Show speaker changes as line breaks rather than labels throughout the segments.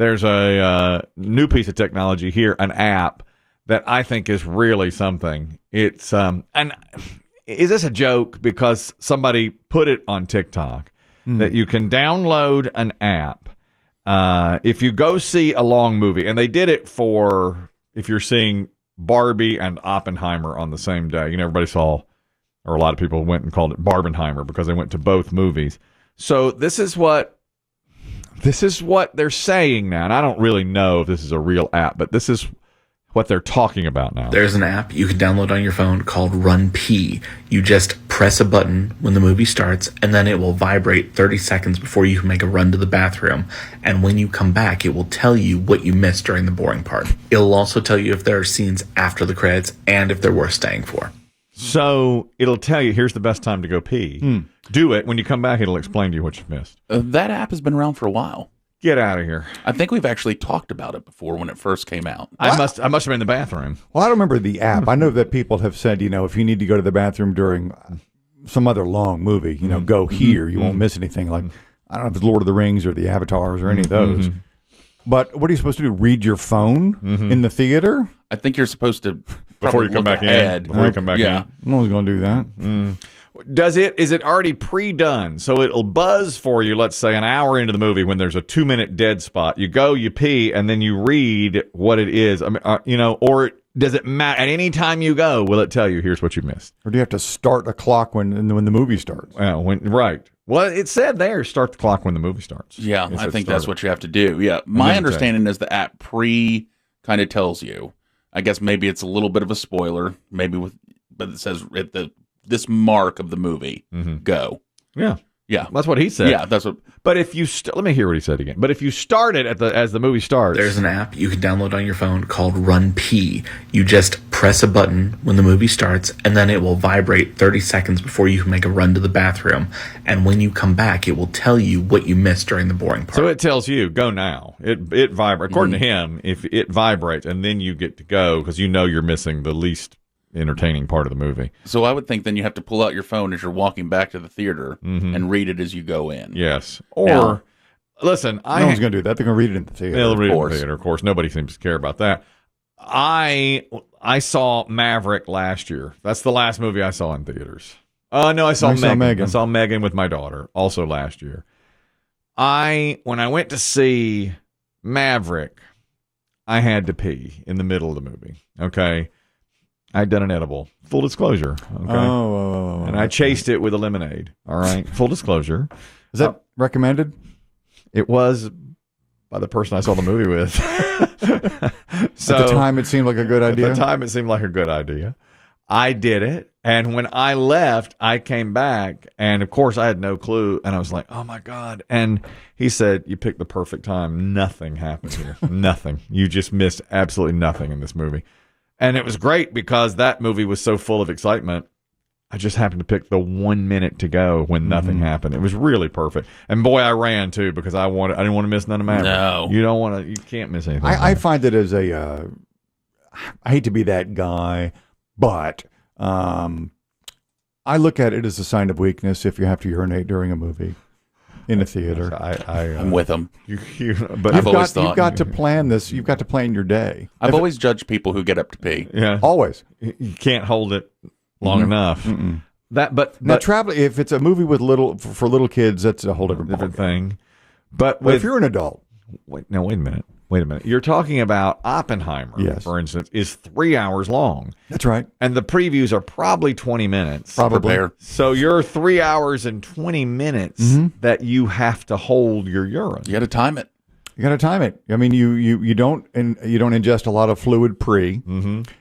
There's a new piece of technology here, an app that I think is really something. It's and is this a joke? Because somebody put it on TikTok that you can download an app if you go see a long movie, and they did it for if you're seeing Barbie and Oppenheimer on the same day. Everybody saw, or a lot of people went and called it Barbenheimer because they went to both movies. So this is what they're saying now, and I don't really know if this is a real app, but this is what they're talking about now.
There's an app you can download on your phone called Run Pee. You just press a button when the movie starts, and then it will vibrate 30 seconds before you can make a run to the bathroom. And when you come back, it will tell you what you missed during the boring part. It'll also tell you if there are scenes after the credits and if they're worth staying for.
So it'll tell you, here's the best time to go pee. Do it. When you come back, it'll explain to you what you've missed.
That app has been around for a while.
Get out of here.
I think we've actually talked about it before when it first came out.
I must have been in the bathroom.
Well, I don't remember the app. I know that people have said, if you need to go to the bathroom during some other long movie, go here. You won't miss anything. Like, I don't know if it's Lord of the Rings or the Avatars or any of those. But what are you supposed to do? Read your phone in the theater?
I think you're supposed to
Before you come back in. Before you come back in.
No one's going to do that.
Is it already pre-done? So it'll buzz for you, let's say, an hour into the movie when there's a 2-minute dead spot. You go, you pee, and then you read what it is. I mean, or does it matter? At any time you go, will it tell you, here's what you missed?
Or do you have to start a clock when the movie starts?
Right. Well, it said there, start the clock when the movie starts.
Yeah, I think that's what you have to do. Yeah. My understanding is the app kind of tells you. I guess maybe it's a little bit of a spoiler, but it says at this mark of the movie, go.
Yeah.
Yeah.
That's what he said.
Yeah, that's what.
But if you let me hear what he said again. But if you start it as the movie starts,
there's an app you can download on your phone called Run Pee. You just press a button when the movie starts, and then it will vibrate 30 seconds before you can make a run to the bathroom. And when you come back, it will tell you what you missed during the boring part.
So it tells you, go now. It vibrates. According to him, if it vibrates, and then you get to go because you're missing the least entertaining part of the movie.
So I would think then you have to pull out your phone as you're walking back to the theater and read it as you go in.
Yes. Or, listen,
no one's going to do that. They're going to read it in the theater.
They'll read it in the theater, of course. Nobody seems to care about that. I saw Maverick last year. That's the last movie I saw in theaters. No, I saw Megan. I saw Megan with my daughter, also last year. When I went to see Maverick, I had to pee in the middle of the movie. Okay. I'd done an edible. Full disclosure. Okay. And I chased it with a lemonade. All right. Full disclosure.
Is that recommended?
It was by the person I saw the movie with. So,
at the time, it seemed like a good idea?
At the time, it seemed like a good idea. I did it. And when I left, I came back. And, of course, I had no clue. And I was like, oh, my God. And he said, you picked the perfect time. Nothing happened here. Nothing. You just missed absolutely nothing in this movie. And it was great because that movie was so full of excitement. I just happened to pick the 1 minute to go when nothing happened. It was really perfect. And boy, I ran too because I didn't want to miss none of Maverick.
No.
You can't miss anything.
I find it as I hate to be that guy, but I look at it as a sign of weakness if you have to urinate during a movie in a theater.
I'm with them.
But
you've got to plan this. You've got to plan your day.
I've always judged people who get up to pee.
Yeah,
always.
You can't hold it long enough. But
now traveling. If it's a movie with for little kids, that's a whole different
thing. But
if you're an adult,
wait a minute. You're talking about Oppenheimer, for instance, is 3 hours long.
That's right.
And the previews are probably 20 minutes.
Probably.
So you're 3 hours and 20 minutes that you have to hold your urine.
You got to time it.
I mean, you don't ingest a lot of fluid pre.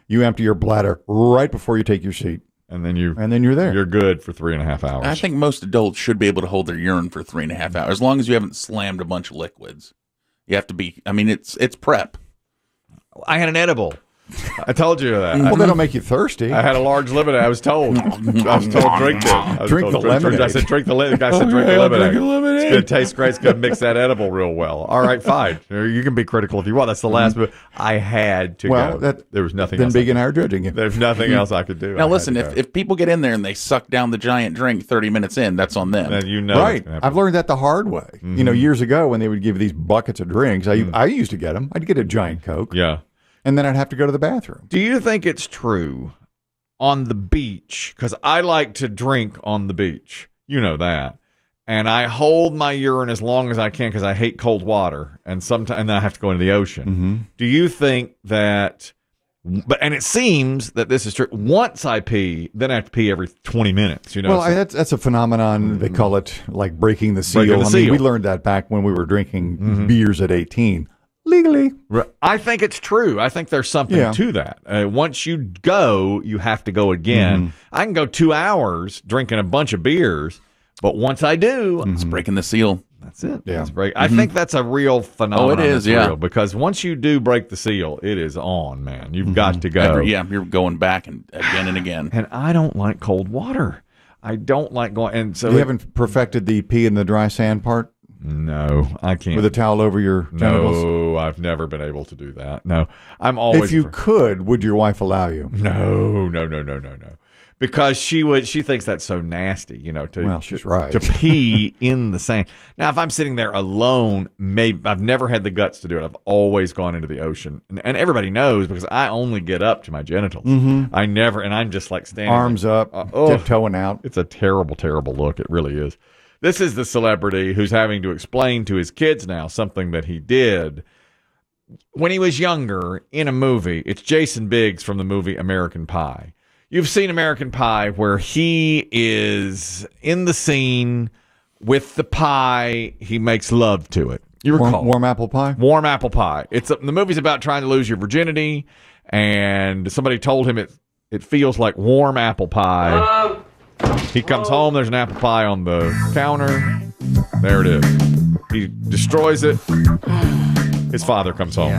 You empty your bladder right before you take your seat.
And then you're
there.
You're good for 3.5 hours.
I think most adults should be able to hold their urine for 3.5 hours, as long as you haven't slammed a bunch of liquids. You have to be. I mean, it's prep.
I had an edible. I told you that.
Well, they don't make you thirsty.
I had a large lemonade. I was told drink it.
Drink the lemonade.
I said drink the lemonade. I said drink the lemonade. It's going to taste great. It's going to mix that edible real well. All right, fine. You can be critical if you want. That's the last move. I had to go. There was nothing else.
Then Biggie and I are judging you.
There's nothing else I could do.
Now listen, if people get in there and they suck down the giant drink 30 minutes in, that's on them.
And you know,
right? I've learned that the hard way. You know, years ago when they would give these buckets of drinks, I used to get them. I'd get a giant Coke.
Yeah.
And then I'd have to go to the bathroom.
Do you think it's true on the beach? Because I like to drink on the beach. You know that. And I hold my urine as long as I can because I hate cold water. And sometimes then I have to go into the ocean. Do you think that... and it seems that this is true. Once I pee, then I have to pee every 20 minutes. You know,
well, that's a phenomenon. They call it like breaking the seal.
Breaking the seal.
We learned that back when we were drinking beers at 18. Legally.
I think it's true. I think there's something to that. Once you go, you have to go again. I can go 2 hours drinking a bunch of beers, but once I do,
it's breaking the seal.
That's it.
Yeah.
I think that's a real phenomenon.
Oh, it is,
real, because once you do break the seal, it is on, man. You've got to go.
You're going back and again.
And I don't like cold water. I don't like going. And so
you haven't perfected the pee in the dry sand part?
No, I can't.
With a towel over your genitals?
No, I've never been able to do that. No, I'm always.
If you could, would your wife allow you?
No. Because she thinks that's so nasty, you know.
Well, she's right.
To pee in the sand. Now, if I'm sitting there alone, maybe I've never had the guts to do it. I've always gone into the ocean, and everybody knows because I only get up to my genitals. I never, and I'm just like standing
arms up, tiptoeing out.
It's a terrible, terrible look. It really is. This is the celebrity who's having to explain to his kids now something that he did when he was younger in a movie. It's Jason Biggs from the movie American Pie. You've seen American Pie where he is in the scene with the pie. He makes love to it. You recall?
Warm apple pie?
Warm apple pie. The movie's about trying to lose your virginity, and somebody told him it feels like warm apple pie. He comes home, there's an apple pie on the counter. There it is. He destroys it. His father comes home.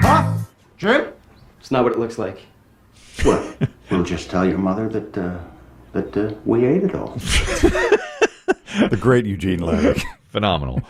Huh? Jim? It's not what it looks like.
What? We'll just tell your mother that we ate it all.
The great Eugene Levy.
Phenomenal.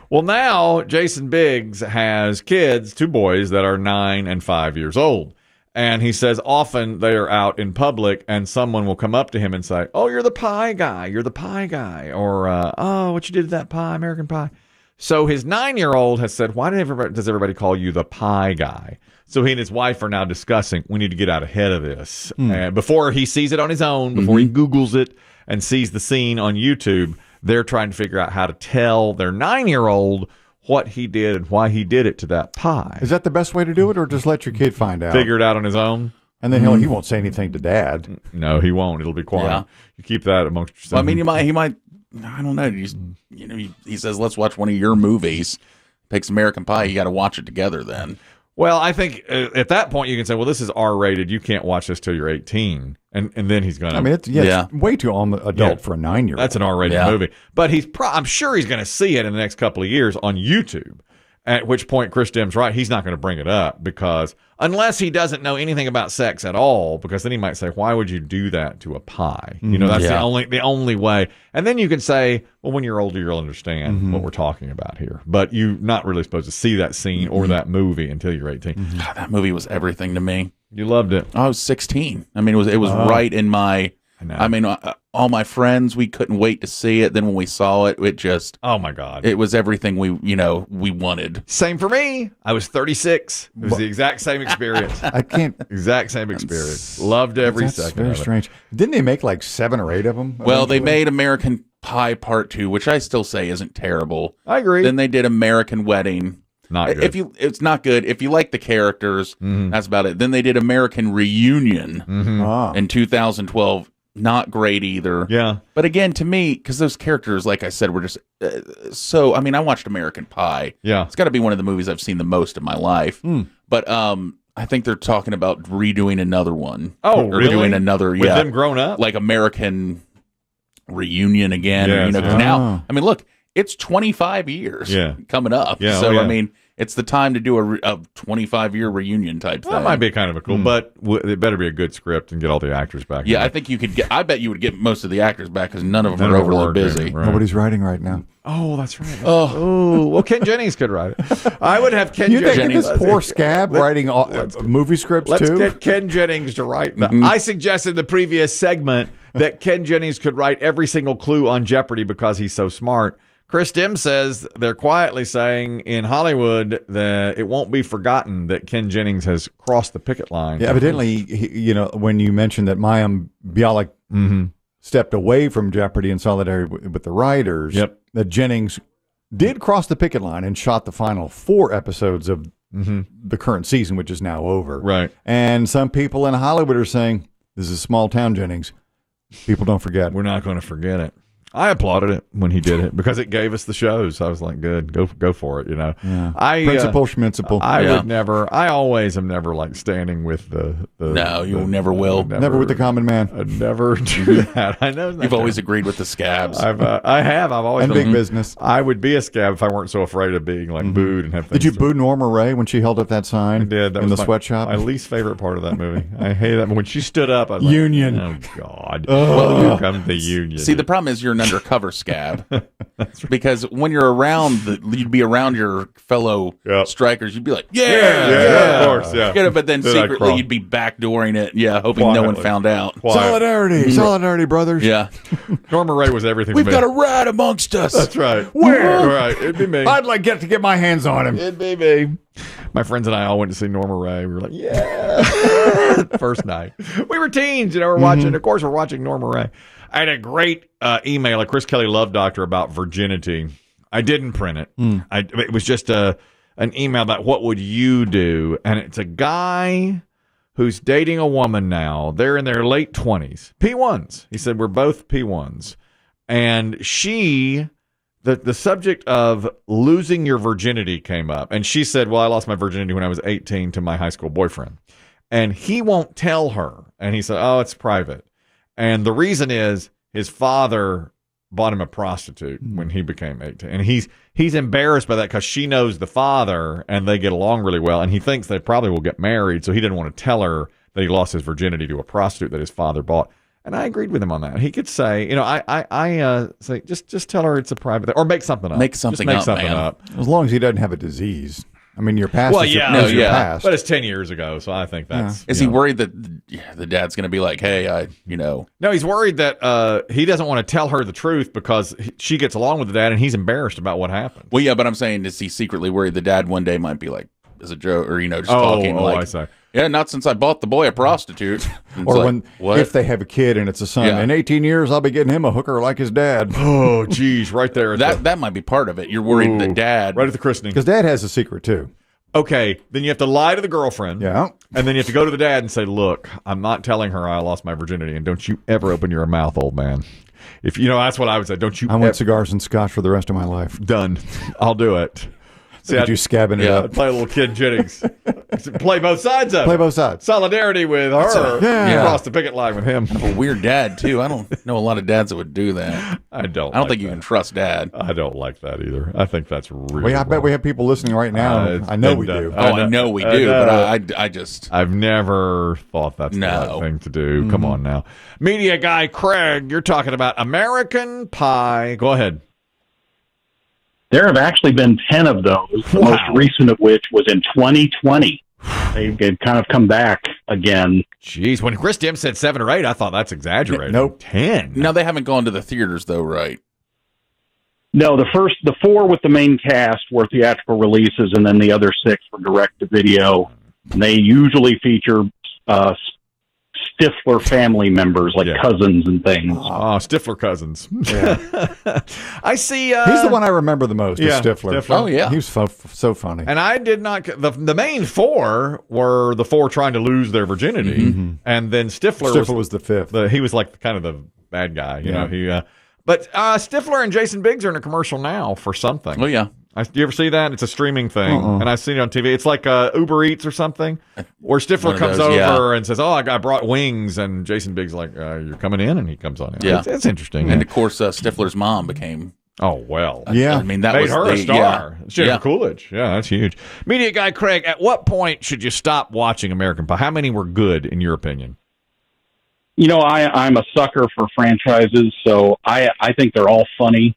Well, now Jason Biggs has kids, 2 boys that are 9 and 5 years old. And he says often they are out in public and someone will come up to him and say, "Oh, you're the pie guy. You're the pie guy." Or, "Oh, what you did to that pie, American Pie." So his 9-year-old has said, "Why does everybody call you the pie guy?" So he and his wife are now discussing, we need to get out ahead of this. And before he sees it on his own, before he Googles it and sees the scene on YouTube, they're trying to figure out how to tell their 9-year-old what he did and why he did it to that pie.
Is that the best way to do it, or just let your kid find out?
Figure it out on his own?
And then he won't say anything to Dad.
No, he won't. It'll be quiet. Yeah. You keep that amongst yourself.
Well, I mean, he might. I don't know. He says, "Let's watch one of your movies." Picks American Pie. You got to watch it together then.
Well, I think at that point you can say, "Well, this is R-rated. You can't watch this till you're 18." And then he's going to.
I mean, it's way too adult for a 9-year-old.
That's an R-rated movie. But I'm sure he's going to see it in the next couple of years on YouTube. At which point, Chris Demm's right. He's not going to bring it up because unless he doesn't know anything about sex at all, because then he might say, "Why would you do that to a pie?" You know, that's the only way. And then you can say, "Well, when you're older, you'll understand what we're talking about here." But you're not really supposed to see that scene or that movie until you're 18.
God, that movie was everything to me.
You loved it.
I was 16. I mean, it was right in my. I mean, all my friends, we couldn't wait to see it. Then when we saw it, it just...
Oh, my God.
It was everything we wanted.
Same for me. I was 36. It was the exact same experience.
I can't...
Exact same experience. Loved every second of it.
That's very strange. Didn't they make like 7 or 8 of them?
Well, they made American Pie Part 2, which I still say isn't terrible.
I agree.
Then they did American Wedding.
Not good.
It's not good. If you like the characters, that's about it. Then they did American Reunion in 2012. Not great either.
Yeah.
But again, to me, because those characters, like I said, were just so... I mean, I watched American Pie.
Yeah.
It's got to be one of the movies I've seen the most in my life. But I think they're talking about redoing another one.
Oh,
or
really?
doing another,
With them grown up?
Like American Reunion again.
Yes,
Because now, I mean, look, it's 25 years coming up.
Yeah,
so, I mean, it's the time to do a 25-year reunion type thing.
That might be kind of a cool, but it better be a good script and get all the actors back.
Yeah, I think you could get. I bet you would get most of the actors back because none of them are overly busy.
Right.
Nobody's writing right now.
Oh, that's right. Oh, well, Ken Jennings could write it. I would have Ken
You think
Jennings.
this poor scab writing movie scripts
Let's
too?
get Ken Jennings to write them. I suggested in the previous segment that Ken Jennings could write every single clue on Jeopardy because he's so smart. Chris Demm says they're quietly saying in Hollywood that it won't be forgotten that Ken Jennings has crossed the picket line.
Yeah, evidently, when you mentioned that Mayim Bialik stepped away from Jeopardy in solidarity with the writers, that Jennings did cross the picket line and shot the final 4 episodes of the current season, which is now over.
Right.
And some people in Hollywood are saying, this is a small town, Jennings. People don't forget.
We're not going to forget it. I applauded it when he did it because it gave us the shows. I was like, good, go for it,
Yeah.
Principal.
I
would never, I always am never like standing with the
No, you never will.
Never with the common man.
I'd never do that. I know
You've always agreed with the scabs.
I've always
And
been,
big business.
I would be a scab if I weren't so afraid of being like booed and have things.
Did you boo Norma Ray when she held up that sign
I did. That
in
was
the sweatshop?
My least favorite part of that movie. I hate that. When she stood up, I was
Union.
like, oh, God. Well, here comes the union.
See, the problem is you're an undercover scab because when you're around, you'd be around your fellow strikers. You'd be like, yeah,
of course, yeah.
But then
Then I'd
secretly
crawl.
you'd be backdooring it, hoping no one
Quietly.
found out.
Solidarity, brothers.
Yeah,
Norma Ray was everything.
we've
to
got
me.
a rat amongst us.
That's right.
Where?
Right. It'd be me.
I'd like to get my hands on him.
It'd be me. My friends and I all went to see Norma Ray. We were like, yeah. First night. We were teens, we're watching. Of course, we're watching Norma Ray. I had a great email, a Chris Kelly Love Doctor about virginity. I didn't print it. It was just an email about what would you do. And it's a guy who's dating a woman now. They're in their late 20s. P1s. He said, we're both P1s. And the subject of losing your virginity came up. And she said, well, I lost my virginity when I was 18 to my high school boyfriend. And he won't tell her. And he said, oh, it's private. And the reason is his father bought him a prostitute when he became 18. And he's embarrassed by that because she knows the father and they get along really well. And he thinks they probably will get married. So he didn't want to tell her that he lost his virginity to a prostitute that his father bought. And I agreed with him on that. He could say, I say, just tell her it's a private thing or make something up.
Make something
just make
up,
something
man.
up.
As long as he doesn't have a disease. I mean, your past is your past.
But it's 10 years ago, so I think that's...
Is he worried that the dad's going to be like, hey,
No, he's worried that he doesn't want to tell her the truth because she gets along with the dad and he's embarrassed about what happened.
Well, yeah, but I'm saying, is he secretly worried the dad one day might be like, as a joke, or, just talking like...
I say.
Yeah, not since I bought the boy a prostitute. It's
Or
like, what?
if they have a kid and it's a son, in 18 years, I'll be getting him a hooker like his dad.
Oh, geez, right there.
That might be part of it. You're worried that dad...
Right at the christening.
Because dad has a secret, too.
Okay, then you have to lie to the girlfriend.
Yeah.
And then you have to go to the dad and say, look, I'm not telling her I lost my virginity, and don't you ever open your mouth, old man. If that's what I would say. Don't you
I want cigars and scotch for the rest of my life.
Done. I'll do it. See,
Did you scabbing it up?
Play a little Kid Jennings. Play both sides of it.
Play both sides.
Solidarity with her.
Yeah.
Cross the picket line with him.
A weird dad, too. I don't know a lot of dads that would do that.
I don't
think you can trust dad.
I don't like that either. I think that's really
Well, I bet we have people listening right now. I know we do.
I know we do, but I just...
I've never thought that's the right thing to do. Come on now. Media guy Craig, you're talking about American Pie. Go ahead.
There have actually been 10 of those, the most recent of which was in 2020. They've kind of come back again.
Jeez, when Chris Demm said 7 or 8, I thought that's exaggerated.
Nope.
10.
No, they haven't gone to the theaters, though, right?
No, the 4 with the main cast were theatrical releases, and then the other 6 were direct-to-video. And they usually feature Stifler family members, like cousins and things.
Oh, Stifler cousins.
Yeah.
I see.
He's the one I remember the most, is Stifler.
Oh, yeah.
He was so funny.
And I did not. The main 4 were the 4 trying to lose their virginity, and then Stifler
was the 5th.
He was like kind of the bad guy, you know. But Stifler and Jason Biggs are in a commercial now for something.
Oh yeah.
Do you ever see that? It's a streaming thing, and I've seen it on TV. It's like Uber Eats or something, where Stifler comes over and says, "Oh, I brought wings," and Jason Biggs like, "You're coming in," and he comes on in.
Yeah,
it's interesting.
And of course, Stifler's mom became
Oh, well.
Yeah.
I mean, that
Made
was
her a star.
Yeah.
It's Jennifer Coolidge. Yeah, that's huge. Media guy Craig, at what point should you stop watching American Pie? How many were good, in your opinion?
You know, I'm a sucker for franchises, so I think they're all funny.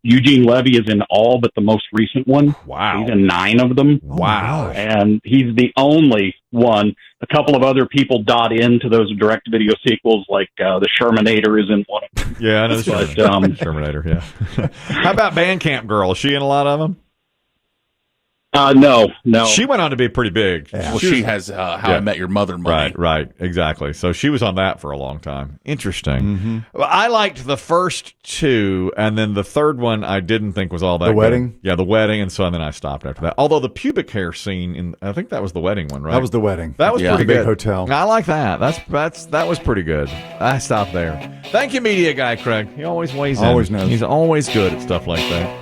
Eugene Levy is in all but the most recent one.
Wow.
He's in 9 of them.
Wow.
And he's the only one. A couple of other people dot into those direct-to-video sequels, like the Shermanator is in one of them.
Yeah, I know the
But,
Terminator, yeah. How about Bandcamp Girl? Is she in a lot of them?
No.
She went on to be pretty big.
Well, she has How I Met Your Mother money.
Right, exactly. So she was on that for a long time. Interesting. Well, I liked the first 2, and then the third one I didn't think was all that
The
good.
Wedding?
Yeah, The Wedding, and so then I stopped after that. Although the pubic hair scene, I think that was the wedding one, right?
That was The Wedding.
That was
Yeah.
pretty
The big
good.
hotel.
I like that. That was pretty good. I stopped there. Thank you, media guy Craig. He always weighs in.
Always knows.
He's always good at stuff like that.